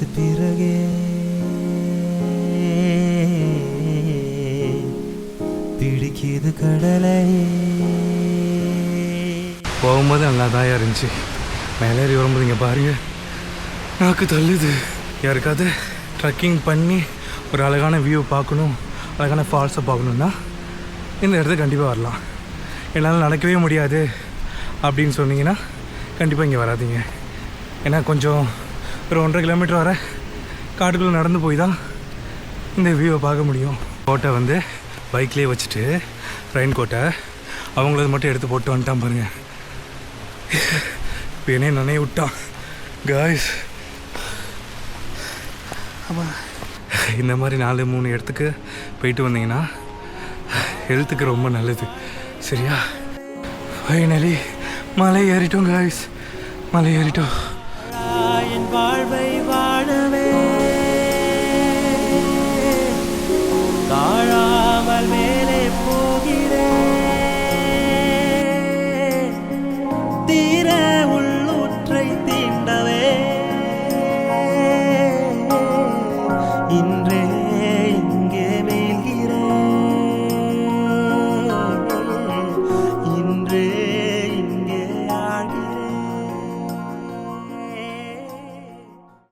பார்த்து பிறகே பிடிக்குது கடலை. போகும்போது நல்லா தான் இருந்துச்சு. மேலே ஏறி வரும்போது இங்கே பாருங்க, நாக்கு தள்ளுது. யாருக்காவது ட்ரக்கிங் பண்ணி ஒரு அழகான வியூ பார்க்கணும், அழகான ஃபால்ஸை பார்க்கணுன்னா இந்த இடத்துக்கு கண்டிப்பாக வரலாம். என்னால் நடக்கவே முடியாது அப்படின்னு சொன்னீங்கன்னா கண்டிப்பாக இங்கே வராதிங்க. ஏன்னா கொஞ்சம் ஒரு 1.5 கிலோமீட்டர் வர காட்டுக்குள்ளே நடந்து போய் தான் இந்த வியூவை பார்க்க முடியும். கோட்டை வந்து பைக்லேயே வச்சுட்டு ரெயின் கோட்டை அவங்களது மட்டும் எடுத்து போட்டு வந்துட்டான் பாருங்க. இப்போ என்னே நினைவு விட்டான் காய்ஸ். ஆமாம், இந்த மாதிரி 4-3 இடத்துக்கு போயிட்டு வந்தீங்கன்னா ஹெல்த்துக்கு ரொம்ப நல்லது. சரியா? ஃபைனலி மலை ஏறிட்டோம் காய்ஸ், மலை ஏறிட்டோம்.